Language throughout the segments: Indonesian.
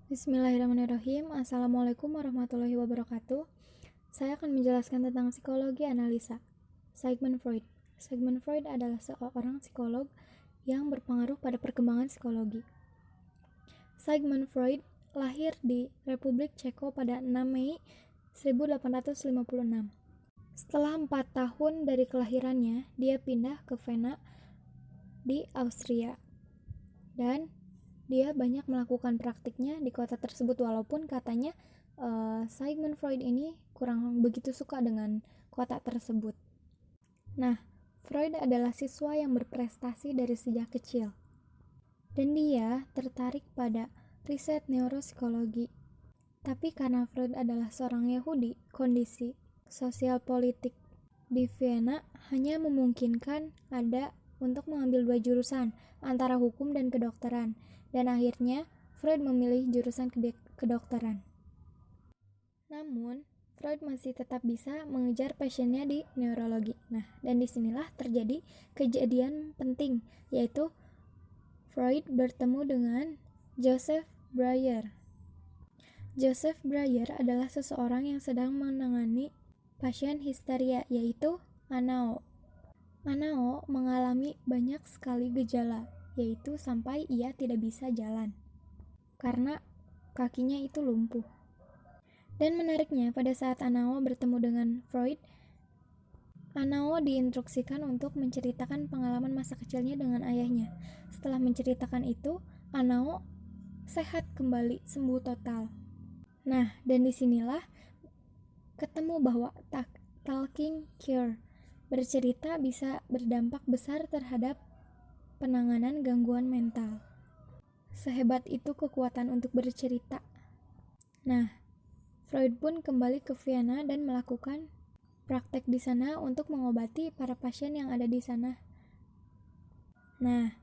Bismillahirrahmanirrahim. Assalamualaikum warahmatullahi wabarakatuh. Saya akan menjelaskan tentang psikologi analisa. Sigmund Freud. Sigmund Freud adalah seorang psikolog yang berpengaruh pada perkembangan psikologi. Sigmund Freud lahir di Republik Ceko pada 6 Mei 1856. Setelah 4 tahun dari kelahirannya, dia pindah ke Vienna di Austria. Dan dia banyak melakukan praktiknya di kota tersebut, walaupun katanya Sigmund Freud ini kurang begitu suka dengan kota tersebut. Nah, Freud adalah siswa yang berprestasi dari sejak kecil. Dan dia tertarik pada riset neuropsikologi. Tapi karena Freud adalah seorang Yahudi, kondisi sosial politik di Vienna hanya memungkinkan ada untuk mengambil 2 jurusan, antara hukum dan kedokteran. Dan akhirnya Freud memilih jurusan kedokteran. Namun, Freud masih tetap bisa mengejar passionnya di neurologi. Nah, dan disinilah terjadi kejadian penting, yaitu Freud bertemu dengan Joseph Breuer. Joseph Breuer adalah seseorang yang sedang menangani pasien histeria, yaitu Anao. Anao mengalami banyak sekali gejala, yaitu sampai ia tidak bisa jalan karena kakinya itu lumpuh. Dan menariknya, pada saat Anao bertemu dengan Freud, Anao diinstruksikan untuk menceritakan pengalaman masa kecilnya dengan ayahnya. Setelah menceritakan itu, Anao sehat kembali, sembuh total. Nah, dan disinilah ketemu bahwa talking cure, bercerita bisa berdampak besar terhadap penanganan gangguan mental. Sehebat itu kekuatan untuk bercerita. Nah, Freud pun kembali ke Vienna dan melakukan praktek di sana untuk mengobati para pasien yang ada di sana. Nah,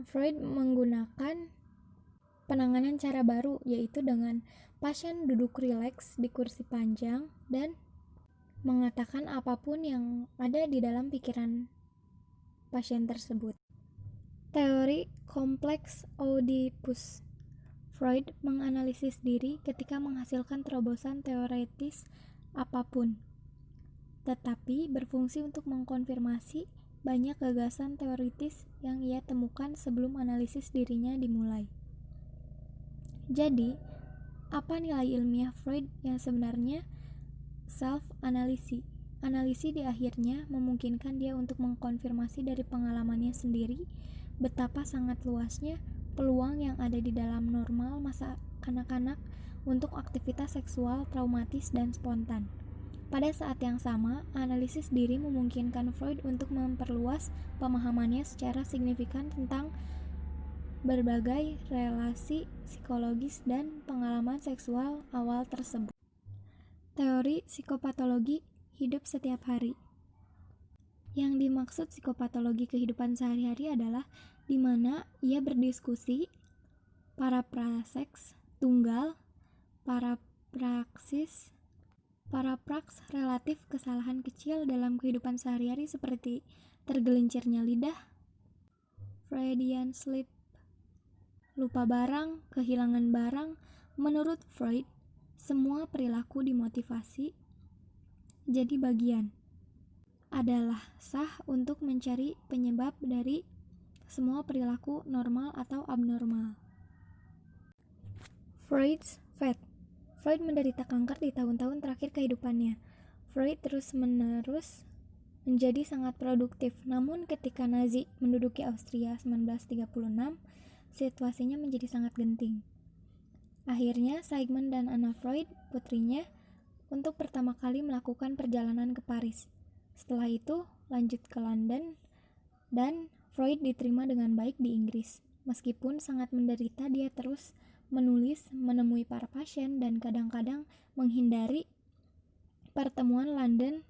Freud menggunakan penanganan cara baru, yaitu dengan pasien duduk rileks di kursi panjang dan mengatakan apapun yang ada di dalam pikiran pasien tersebut. Teori kompleks Oedipus. Freud menganalisis diri ketika menghasilkan terobosan teoretis apapun, tetapi berfungsi untuk mengkonfirmasi banyak gagasan teoritis yang ia temukan sebelum analisis dirinya dimulai. Jadi, apa nilai ilmiah Freud yang sebenarnya? Self-analisi. Analisi di akhirnya memungkinkan dia untuk mengkonfirmasi dari pengalamannya sendiri betapa sangat luasnya peluang yang ada di dalam normal masa kanak-kanak untuk aktivitas seksual traumatis dan spontan. Pada saat yang sama, analisis diri memungkinkan Freud untuk memperluas pemahamannya secara signifikan tentang berbagai relasi psikologis dan pengalaman seksual awal tersebut. Teori psikopatologi hidup setiap hari. Yang dimaksud psikopatologi kehidupan sehari-hari adalah di mana ia berdiskusi parapraksis tunggal, parapraks relatif kesalahan kecil dalam kehidupan sehari-hari seperti tergelincirnya lidah, Freudian slip, lupa barang, kehilangan barang. Menurut Freud, semua perilaku dimotivasi jadi bagian adalah sah untuk mencari penyebab dari semua perilaku normal atau abnormal. Freud's fate. Freud menderita kanker di tahun-tahun terakhir kehidupannya. Freud terus-menerus menjadi sangat produktif, namun ketika Nazi menduduki Austria 1936, situasinya menjadi sangat genting. Akhirnya Sigmund dan Anna Freud, putrinya, untuk pertama kali melakukan perjalanan ke Paris. Setelah itu lanjut ke London dan Freud diterima dengan baik di Inggris. Meskipun sangat menderita, dia terus menulis, menemui para pasien, dan kadang-kadang menghindari pertemuan London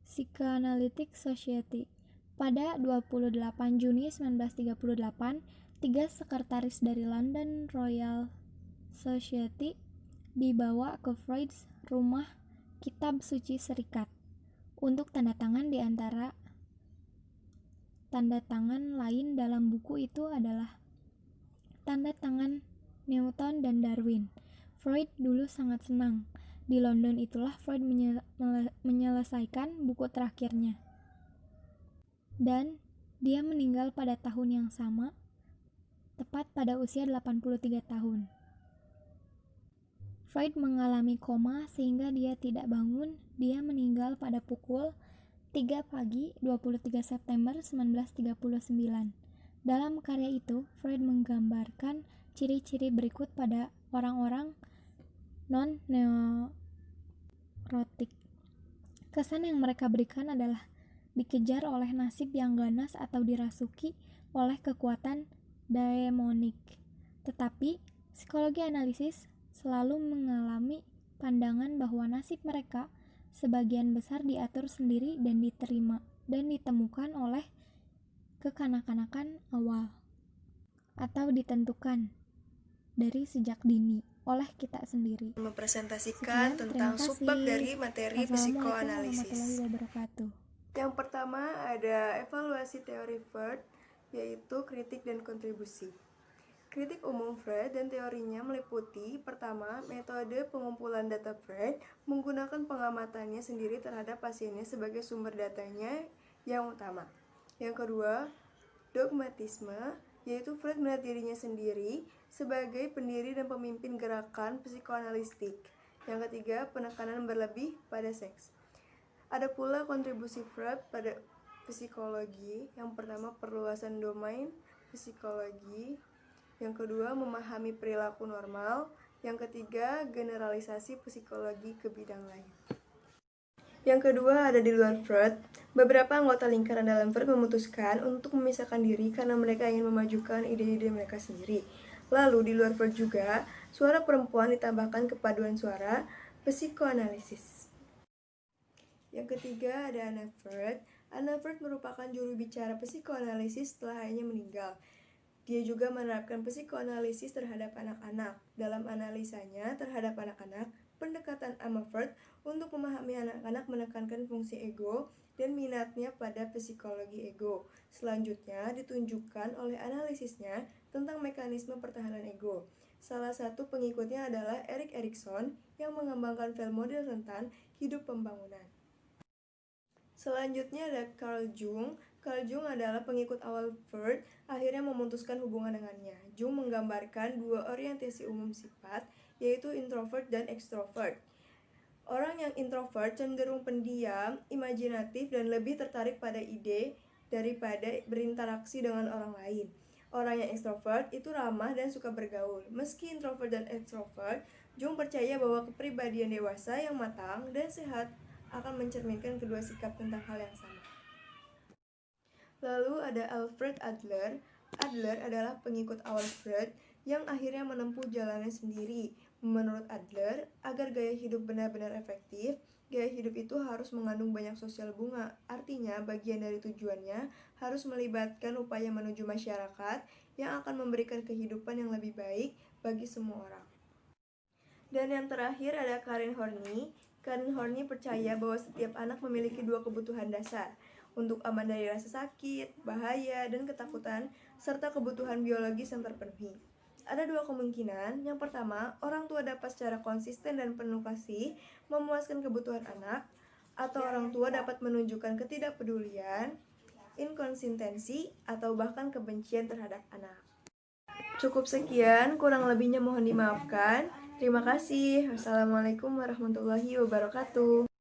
Psychoanalytic Society. Pada 28 Juni 1938, 3 sekretaris dari London Royal Society dibawa ke Freud's rumah Kitab Suci Serikat untuk tanda tangan. Di antara tanda tangan lain dalam buku itu adalah tanda tangan Newton Darwin dan Darwin. Freud dulu sangat senang. Di London itulah Freud menyelesaikan buku terakhirnya. Dan dia meninggal pada tahun yang sama, tepat pada usia 83 tahun. Freud mengalami koma sehingga dia tidak bangun. Dia meninggal pada pukul 3 pagi 23 September 1939. Dalam karya itu, Freud menggambarkan ciri-ciri berikut pada orang-orang non-neurotik. Kesan yang mereka berikan adalah dikejar oleh nasib yang ganas atau dirasuki oleh kekuatan daemonik. Tetapi, psikologi analisis selalu mengalami pandangan bahwa nasib mereka sebagian besar diatur sendiri dan diterima dan ditemukan oleh kekanak-kanakan awal atau ditentukan dari sejak dini oleh kita sendiri. Mempresentasikan tentang subbab dari materi psikoanalisis. Yang pertama ada evaluasi teori Freud, yaitu kritik dan kontribusi. Kritik umum Freud dan teorinya meliputi: pertama, metode pengumpulan data Freud menggunakan pengamatannya sendiri terhadap pasiennya sebagai sumber datanya yang utama. Yang kedua, dogmatisme, yaitu Freud melihat dirinya sendiri sebagai pendiri dan pemimpin gerakan psikoanalistik. Yang ketiga, penekanan berlebih pada seks. Ada pula kontribusi Freud pada psikologi. Yang pertama, perluasan domain psikologi. Yang kedua, memahami perilaku normal. Yang ketiga, generalisasi psikologi ke bidang lain. Yang kedua, ada di luar Freud. Beberapa anggota lingkaran dalam Freud memutuskan untuk memisahkan diri karena mereka ingin memajukan ide-ide mereka sendiri. Lalu di luar Freud juga, suara perempuan ditambahkan kepaduan suara psikoanalisis. Yang ketiga, ada Anna Freud. Anna Freud merupakan juru bicara psikoanalisis setelah ayahnya meninggal. Dia juga menerapkan psikoanalisis terhadap anak-anak. Dalam analisanya terhadap anak-anak, pendekatan Anna Freud untuk memahami anak-anak menekankan fungsi ego dan minatnya pada psikologi ego. Selanjutnya ditunjukkan oleh analisisnya tentang mekanisme pertahanan ego. Salah satu pengikutnya adalah Erik Erikson yang mengembangkan file model rentan hidup pembangunan. Selanjutnya ada Carl Jung. Carl Jung adalah pengikut awal Freud, akhirnya memutuskan hubungan dengannya. Jung menggambarkan dua orientasi umum sifat, yaitu introvert dan extrovert. Orang yang introvert cenderung pendiam, imajinatif, dan lebih tertarik pada ide daripada berinteraksi dengan orang lain. Orang yang extrovert itu ramah dan suka bergaul. Meski introvert dan extrovert, Jung percaya bahwa kepribadian dewasa yang matang dan sehat akan mencerminkan kedua sikap tentang hal yang sama. Lalu ada Alfred Adler. Adler adalah pengikut awal Freud yang akhirnya menempuh jalannya sendiri. Menurut Adler, agar gaya hidup benar-benar efektif, gaya hidup itu harus mengandung banyak sosial bunga. Artinya, bagian dari tujuannya harus melibatkan upaya menuju masyarakat yang akan memberikan kehidupan yang lebih baik bagi semua orang. Dan yang terakhir ada Karen Horney. Karen Horney percaya bahwa setiap anak memiliki dua kebutuhan dasar, untuk aman dari rasa sakit, bahaya, dan ketakutan, serta kebutuhan biologis yang terpenuhi. Ada dua kemungkinan. Yang pertama, orang tua dapat secara konsisten dan penuh kasih memuaskan kebutuhan anak, atau orang tua dapat menunjukkan ketidakpedulian, inkonsistensi, atau bahkan kebencian terhadap anak. Cukup sekian, kurang lebihnya mohon dimaafkan. Terima kasih. Wassalamualaikum warahmatullahi wabarakatuh.